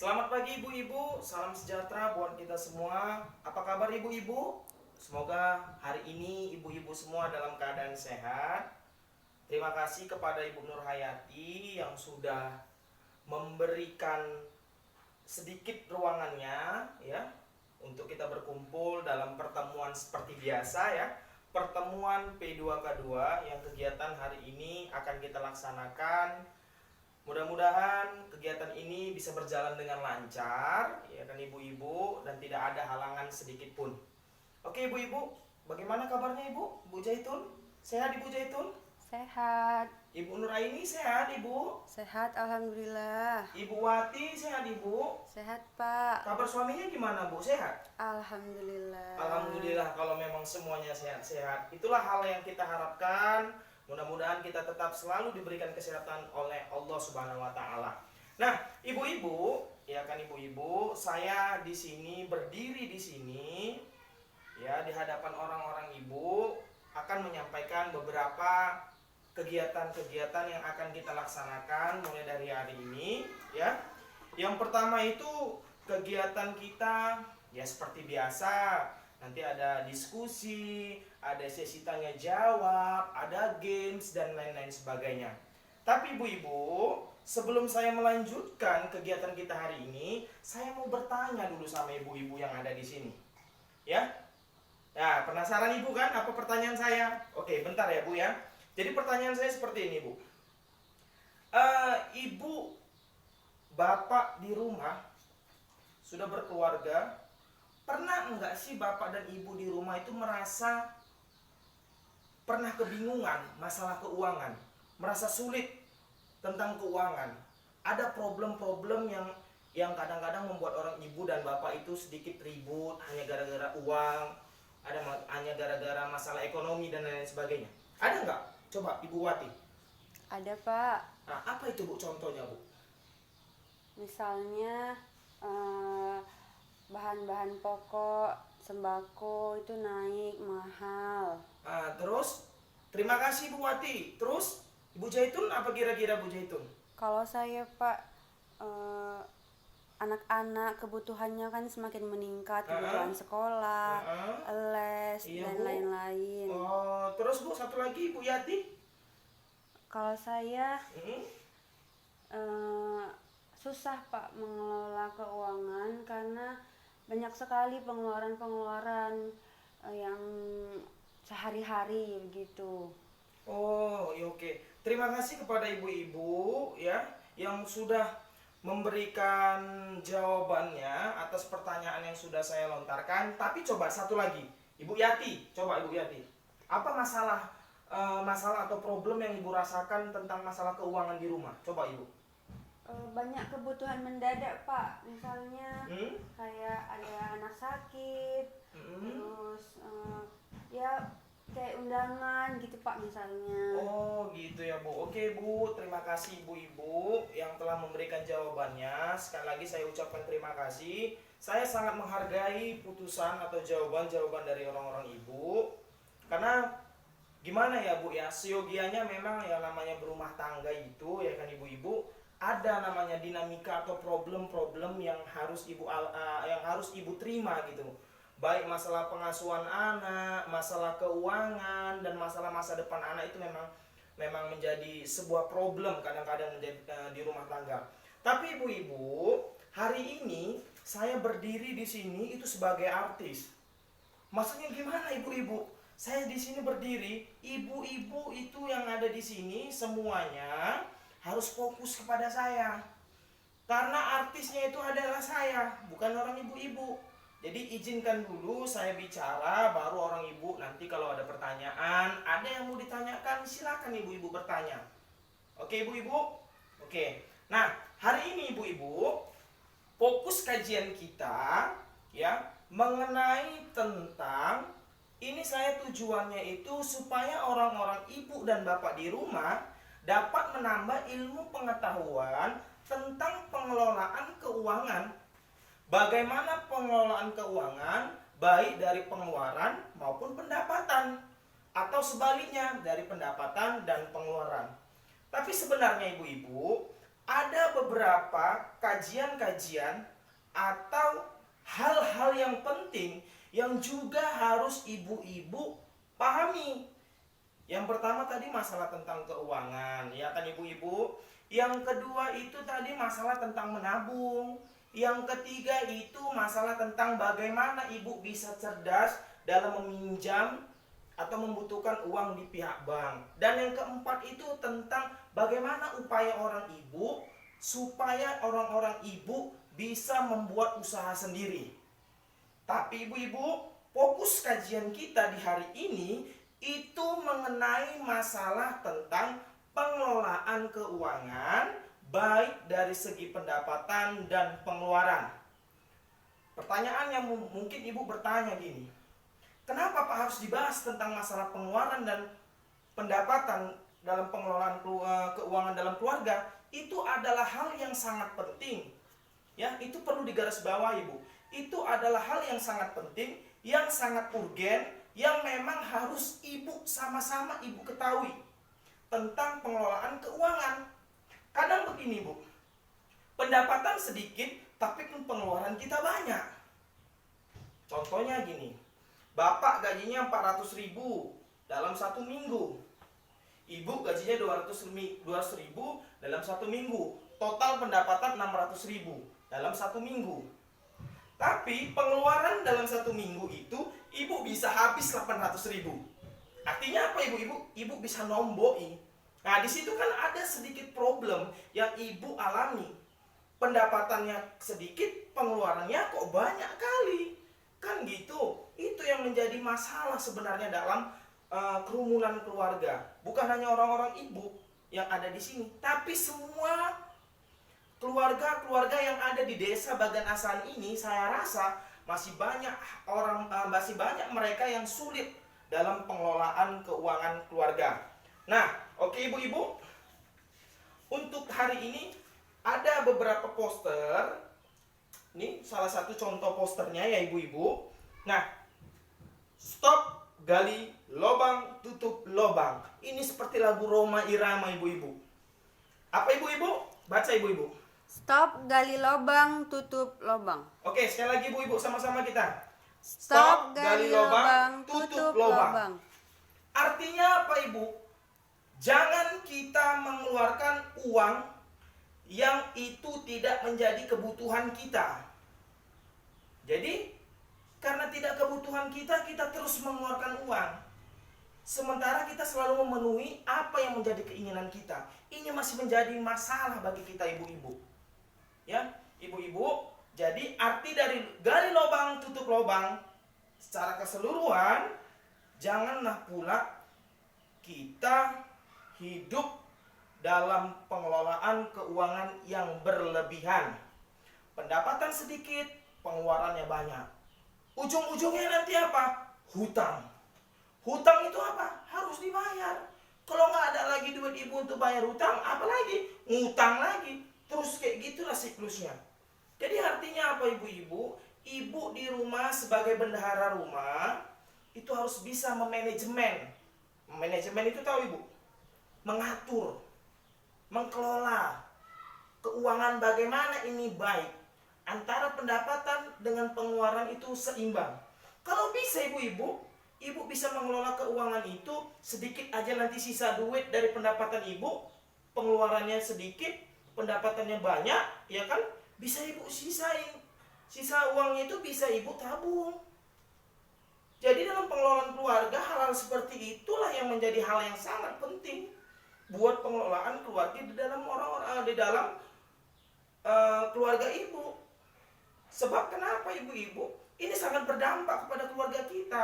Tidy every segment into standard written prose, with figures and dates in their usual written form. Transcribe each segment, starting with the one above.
Selamat pagi ibu-ibu, salam sejahtera buat kita semua. Apa kabar ibu-ibu? Semoga hari ini ibu-ibu semua dalam keadaan sehat. Terima kasih kepada Ibu Nur Hayati yang sudah memberikan sedikit ruangannya ya untuk kita berkumpul dalam pertemuan seperti biasa ya. Pertemuan P2K2 yang kegiatan hari ini akan kita laksanakan. Mudah-mudahan kegiatan ini bisa berjalan dengan lancar, ya kan ibu-ibu, dan tidak ada halangan sedikit pun. Oke ibu-ibu, bagaimana kabarnya ibu? Bu Jaitun? Sehat ibu Jaitun? Sehat, Ibu Nuraini sehat ibu? sehat alhamdulillah. Ibu Wati sehat ibu? Sehat Pak, Kabar suaminya gimana bu? Sehat? alhamdulillah. Alhamdulillah kalau memang semuanya sehat-sehat. Itulah hal yang kita harapkan. Mudah-mudahan kita tetap selalu diberikan kesehatan oleh Allah Subhanahu wa taala. Nah, ibu-ibu, ya kan ibu-ibu, saya di sini berdiri di sini ya di hadapan orang-orang ibu akan menyampaikan beberapa kegiatan-kegiatan yang akan kita laksanakan mulai dari hari ini ya. Yang pertama itu kegiatan kita ya seperti biasa. Nanti ada diskusi, ada sesi tanya jawab, ada games dan lain-lain sebagainya. Tapi ibu-ibu, sebelum saya melanjutkan kegiatan kita hari ini, saya mau bertanya dulu sama ibu-ibu yang ada di sini. Ya? Nah, penasaran ibu kan apa pertanyaan saya? Oke, bentar ya bu ya. Jadi pertanyaan saya seperti ini bu. Ibu, bapak di rumah sudah berkeluarga, pernah enggak sih bapak dan ibu di rumah itu merasa pernah kebingungan masalah keuangan, merasa sulit tentang keuangan? Ada problem-problem yang kadang-kadang membuat orang ibu dan bapak itu sedikit ribut hanya gara-gara uang, hanya gara-gara masalah ekonomi dan lain sebagainya. Ada enggak? Coba Ibu Wati. Ada Pak, Nah, apa itu Bu contohnya Bu? misalnya bahan-bahan pokok, sembako itu naik mahal. Nah, terus terima kasih Bu Wati. Terus Ibu Jaitun apa kira-kira Bu Jaitun? Kalau saya Pak, anak-anak kebutuhannya kan semakin meningkat, kebutuhan sekolah, Heeh. les, Iya dan Bu. lain-lain. Oh, terus Bu satu lagi Bu Yati. Kalau saya Hmm. eh, susah Pak mengelola keuangan karena banyak sekali pengeluaran-pengeluaran yang sehari-hari begitu. Oh, ya oke. Terima kasih kepada ibu-ibu ya yang sudah memberikan jawabannya atas pertanyaan yang sudah saya lontarkan. Tapi coba satu lagi, Ibu Yati, coba Ibu Yati. Apa masalah atau problem yang Ibu rasakan tentang masalah keuangan di rumah? Coba Ibu. Banyak kebutuhan mendadak Pak, misalnya Hmm? kayak ada anak sakit, Hmm? terus ya kayak undangan gitu Pak misalnya. Oh gitu ya Bu. Oke Bu, terima kasih ibu-ibu yang telah memberikan jawabannya. Sekali lagi saya ucapkan terima kasih. Saya sangat menghargai putusan atau jawaban-jawaban dari orang-orang ibu. Karena gimana ya Bu ya, seyogianya memang yang namanya berumah tangga itu ya kan ibu-ibu, ada namanya dinamika atau problem-problem yang harus ibu terima gitu. Baik masalah pengasuhan anak, masalah keuangan dan masalah masa depan anak itu memang menjadi sebuah problem kadang-kadang di rumah tangga. Tapi ibu-ibu, hari ini saya berdiri di sini itu sebagai artis. Maksudnya gimana ibu-ibu? Saya di sini berdiri, ibu-ibu itu yang ada di sini semuanya harus fokus kepada saya. Karena artisnya itu adalah saya, bukan orang ibu-ibu. Jadi izinkan dulu saya bicara, baru orang ibu nanti kalau ada pertanyaan, ada yang mau ditanyakan, silakan ibu-ibu bertanya. Oke ibu-ibu? Oke. Nah, hari ini ibu-ibu, fokus kajian kita ya mengenai tentang ini, saya tujuannya itu supaya orang-orang ibu dan bapak di rumah dapat menambah ilmu pengetahuan tentang pengelolaan keuangan. Bagaimana pengelolaan keuangan baik dari pengeluaran maupun pendapatan, atau sebaliknya dari pendapatan dan pengeluaran. Tapi sebenarnya ibu-ibu, ada beberapa kajian-kajian atau hal-hal yang penting yang juga harus ibu-ibu pahami. Yang pertama tadi masalah tentang keuangan, ya kan ibu-ibu. Yang kedua itu tadi masalah tentang menabung. Yang ketiga itu masalah tentang bagaimana ibu bisa cerdas dalam meminjam atau membutuhkan uang di pihak bank. Dan yang keempat itu tentang bagaimana upaya orang ibu supaya orang-orang ibu bisa membuat usaha sendiri. Tapi ibu-ibu, fokus kajian kita di hari ini itu mengenai masalah tentang pengelolaan keuangan, baik dari segi pendapatan dan pengeluaran. Pertanyaan yang mungkin ibu bertanya gini, kenapa Pak harus dibahas tentang masalah pengeluaran dan pendapatan dalam pengelolaan keuangan dalam keluarga? Itu adalah hal yang sangat penting. Ya, itu perlu digarisbawahi, Bu. Itu adalah hal yang sangat penting, yang sangat urgen, yang memang harus ibu sama-sama ibu ketahui tentang pengelolaan keuangan. Kadang begini, Bu. Pendapatan sedikit, tapi pengeluaran kita banyak. Contohnya gini. Bapak gajinya 400.000 dalam 1 minggu. Ibu gajinya 200.000 dalam 1 minggu. Total pendapatan 600.000 dalam 1 minggu. Tapi pengeluaran dalam 1 minggu itu ibu bisa habis 800.000. Artinya apa ibu-ibu? Ibu bisa nomboi. Nah, di situ kan ada sedikit problem yang ibu alami. Pendapatannya sedikit, pengeluarannya kok banyak kali. Kan gitu. Itu yang menjadi masalah sebenarnya dalam kerumunan keluarga. Bukan hanya orang-orang ibu yang ada di sini, tapi semua keluarga-keluarga yang ada di desa Bagan Asahan ini, saya rasa masih banyak mereka yang sulit dalam pengelolaan keuangan keluarga. Nah, oke ibu-ibu, untuk hari ini ada beberapa poster. Ini salah satu contoh posternya ya ibu-ibu. Nah, stop gali lobang, tutup lobang. Ini seperti lagu Rhoma Irama ibu-ibu. Apa ibu-ibu? Baca ibu-ibu. Stop gali lobang, tutup lobang. Oke, sekali lagi ibu-ibu sama-sama kita. Stop gali lobang, tutup lobang. Artinya apa ibu? Jangan kita mengeluarkan uang yang itu tidak menjadi kebutuhan kita. Jadi, karena tidak kebutuhan kita, kita terus mengeluarkan uang. Sementara kita selalu memenuhi apa yang menjadi keinginan kita. Ini masih menjadi masalah bagi kita ibu-ibu. Ya, ibu-ibu, jadi arti dari gali lubang, tutup lubang secara keseluruhan, janganlah pula kita hidup dalam pengelolaan keuangan yang berlebihan. Pendapatan sedikit, pengeluarannya banyak. Ujung-ujungnya nanti apa? Hutang. Hutang itu apa? Harus dibayar. Kalau nggak ada lagi duit ibu untuk bayar hutang, apa lagi? Ngutang lagi. Terus kayak gitulah siklusnya. Jadi artinya apa ibu-ibu? Ibu di rumah sebagai bendahara rumah itu harus bisa memanajemen. Manajemen itu tahu ibu? Mengatur, mengelola keuangan bagaimana ini baik. Antara pendapatan dengan pengeluaran itu seimbang. Kalau bisa ibu-ibu, ibu bisa mengelola keuangan itu sedikit aja nanti sisa duit dari pendapatan ibu, pengeluarannya sedikit, pendapatannya banyak, ya kan? Bisa ibu sisain. Sisa uangnya itu bisa ibu tabung. Jadi dalam pengelolaan keluarga hal-hal seperti itulah yang menjadi hal yang sangat penting buat pengelolaan keluarga di dalam keluarga ibu. Sebab kenapa ibu-ibu? Ini sangat berdampak kepada keluarga kita.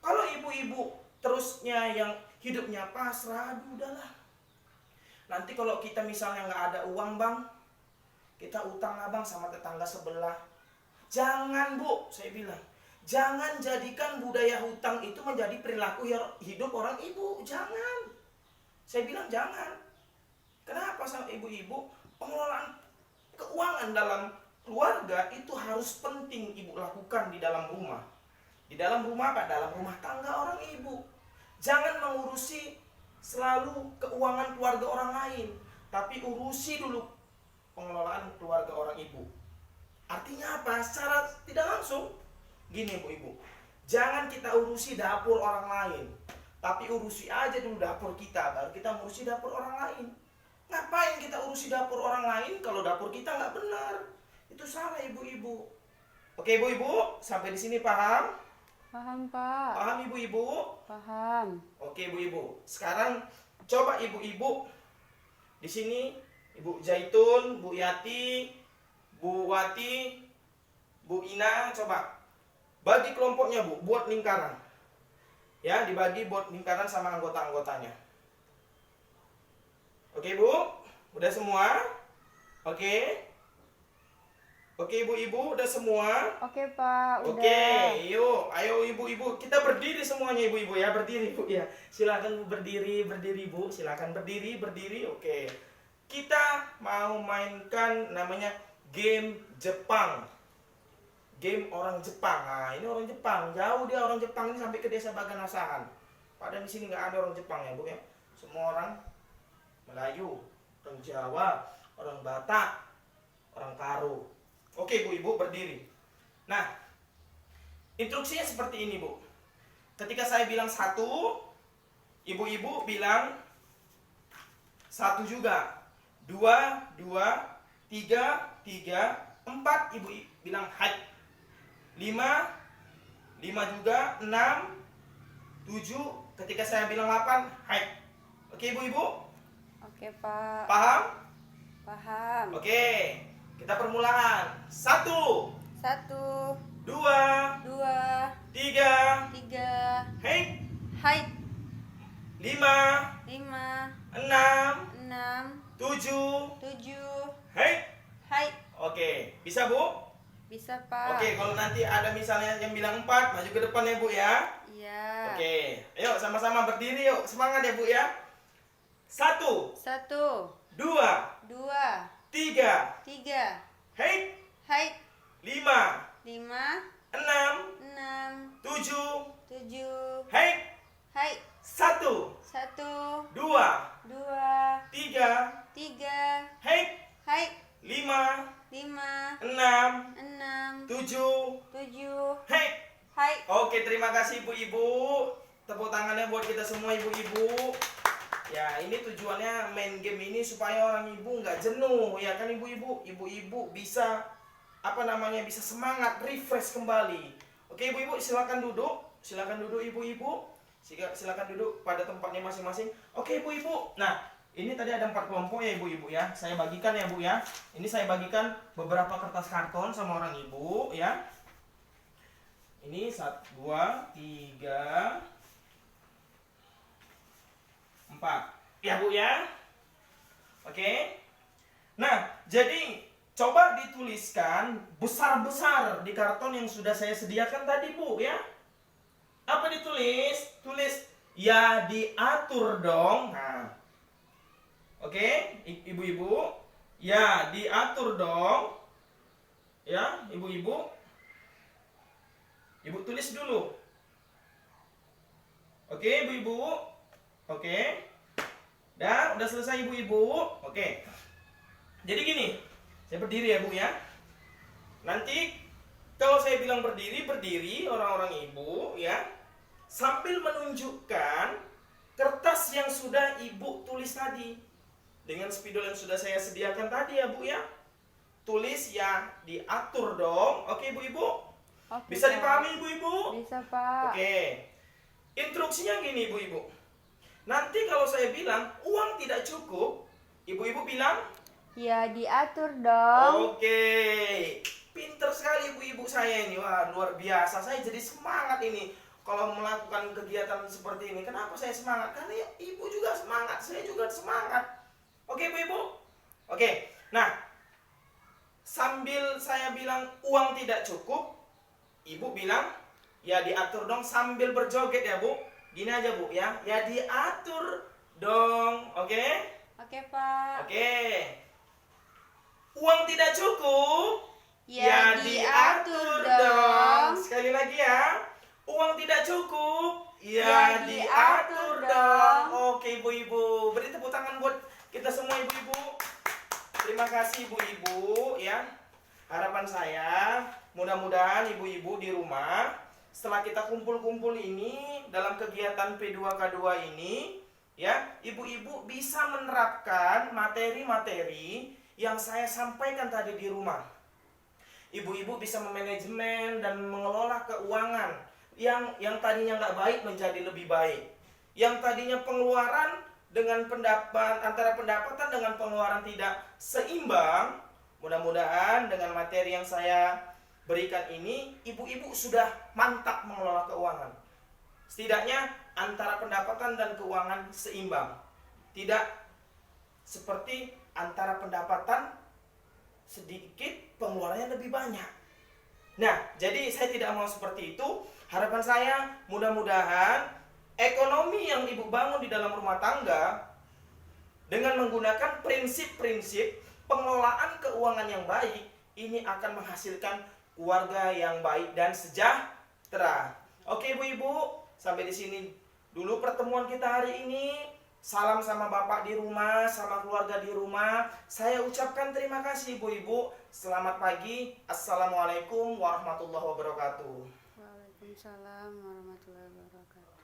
Kalau ibu-ibu terusnya yang hidupnya pasrah, udahlah. Nanti kalau kita misalnya nggak ada uang bang, kita utang lah bang sama tetangga sebelah. Jangan bu, saya bilang. Jangan jadikan budaya hutang itu menjadi perilaku hidup orang ibu. Jangan. Saya bilang jangan. Kenapa sama ibu-ibu? Pengelolaan keuangan dalam keluarga itu harus penting ibu lakukan di dalam rumah. Di dalam rumah apa? Dalam rumah tangga orang ibu. Jangan mengurusi selalu keuangan keluarga orang lain. tapi urusi dulu pengelolaan keluarga orang ibu. Artinya apa? Secara tidak langsung gini ibu-ibu, jangan kita urusi dapur orang lain, tapi urusi aja dulu dapur kita, baru kita ngurusi dapur orang lain. Ngapain kita urusi dapur orang lain kalau dapur kita nggak benar? Itu salah ibu-ibu. Oke ibu-ibu, sampai di sini paham? Paham, Pak. Paham ibu-ibu? Paham. Oke ibu-ibu. Sekarang coba ibu-ibu di sini, Ibu Zaitun, Bu Yati, Bu Wati, Bu Ina, coba bagi kelompoknya Bu, buat lingkaran. Ya, dibagi buat lingkaran sama anggota-anggotanya. Oke Bu, udah semua? Oke. Oke ibu-ibu, udah semua? Oke, Pak. Udah. Oke, yuk, ayo ibu-ibu, kita berdiri semuanya ibu-ibu ya, berdiri Bu ya. Silakan Bu berdiri Bu, silakan berdiri. Oke. Kita mau mainkan namanya game Jepang. Game orang Jepang. Nah, ini orang Jepang. Jauh dia orang Jepang ini sampai ke desa Baganasahan. Padahal di sini nggak ada orang Jepang ya, Bu ya. Semua orang Melayu, orang Jawa, orang Batak, orang Karo. Oke Bu Ibu berdiri. Nah, instruksinya seperti ini Bu. Ketika saya bilang 1, ibu-ibu bilang 1 juga. 2, 3, 4, ibu bilang hai. 5 juga. 6, 7, ketika saya bilang 8, hai. Oke ibu-ibu? Oke, Pak. Paham? Paham. Oke, kita permulaan. 1, 1, 2, 2, 3, 3, hai. hai. 5, 5, 6, 6, 7, 7, hai. hai. Oke, bisa Bu? Bisa, Pak. Oke, kalau nanti ada misalnya yang bilang 4, maju ke depan ya Bu ya. Iya. Oke, ayo sama-sama berdiri yuk. Semangat ya Bu ya. 1, 1, 2, 2, 3, 3, hai. hai. 5, 5, 6, 6, 7, 7, hai. hai. 1, 1, 2, 2, 3, 3, hai. hai. 5, 5, 6, 6, 7, 7, hai. hai. Oke, terima kasih ibu-ibu. Tepuk tangannya buat kita semua ibu-ibu. Ya, ini tujuannya main game ini supaya orang ibu nggak jenuh, ya kan ibu-ibu? Ibu-ibu bisa bisa semangat, refresh kembali. Oke, ibu-ibu silakan duduk. Silakan duduk ibu-ibu. Silakan duduk pada tempatnya masing-masing. Oke, ibu-ibu. Nah, ini tadi ada 4 kelompok ya ibu-ibu ya. Saya bagikan ya Bu ya. Ini saya bagikan beberapa kertas karton sama orang ibu ya. Ini 1, 2, 3, 4. Ya Bu ya. Oke. Nah, jadi coba dituliskan besar-besar di karton yang sudah saya sediakan tadi Bu ya. Apa ditulis? Tulis ya diatur dong. Nah. Oke, ibu-ibu. Ya diatur dong. Ya, ibu-ibu. Ibu tulis dulu. Oke, ibu-ibu. Oke. Dan udah selesai ibu-ibu. Oke. Jadi gini, saya berdiri ya Bu ya. Nanti kalau saya bilang berdiri, berdiri orang-orang ibu ya. Sambil menunjukkan kertas yang sudah ibu tulis tadi. Dengan spidol yang sudah saya sediakan tadi ya Bu ya. Tulis ya diatur dong. Oke ibu-ibu? Oke, Bisa Pak. dipahami ibu-ibu? Bisa, Pak. Oke. Instruksinya gini ibu-ibu. Nanti kalau saya bilang uang tidak cukup, ibu-ibu bilang Ya diatur dong. oke. Pinter sekali ibu-ibu saya ini. Wah, luar biasa. Saya jadi semangat ini kalau melakukan kegiatan seperti ini. Kenapa saya semangat? Karena ya, ibu juga semangat, saya juga semangat. Oke ibu-ibu? Oke. Nah, sambil saya bilang uang tidak cukup, ibu bilang ya diatur dong sambil berjoget ya Bu. Gini aja Bu ya. Ya diatur dong. Oke? Oke, Pak. Oke. Uang tidak cukup. Ya diatur dong. Sekali lagi ya. Uang tidak cukup. Ya Ya diatur diatur dong. dong. Oke ibu-ibu. Beri tepuk tangan buat kita semua ibu-ibu. Terima kasih ibu-ibu ya. Harapan saya mudah-mudahan ibu-ibu di rumah setelah kita kumpul-kumpul ini dalam kegiatan P2K2 ini ya, ibu-ibu bisa menerapkan materi-materi yang saya sampaikan tadi di rumah. Ibu-ibu bisa memanajemen dan mengelola keuangan yang tadinya nggak baik menjadi lebih baik. Yang tadinya pengeluaran dengan antara pendapatan dengan pengeluaran tidak seimbang, mudah-mudahan dengan materi yang saya berikan ini, ibu-ibu sudah mantap mengelola keuangan. Setidaknya antara pendapatan dan keuangan seimbang. Tidak seperti antara pendapatan sedikit, pengeluarannya lebih banyak. Nah, jadi saya tidak mau seperti itu. Harapan saya mudah-mudahan ekonomi yang ibu bangun di dalam rumah tangga dengan menggunakan prinsip-prinsip pengelolaan keuangan yang baik, ini akan menghasilkan keluarga yang baik dan sejahtera. Oke ibu-ibu, sampai di sini dulu pertemuan kita hari ini. Salam sama bapak di rumah, sama keluarga di rumah. Saya ucapkan terima kasih ibu-ibu. Selamat pagi. Assalamualaikum warahmatullahi wabarakatuh. Waalaikumsalam warahmatullahi wabarakatuh.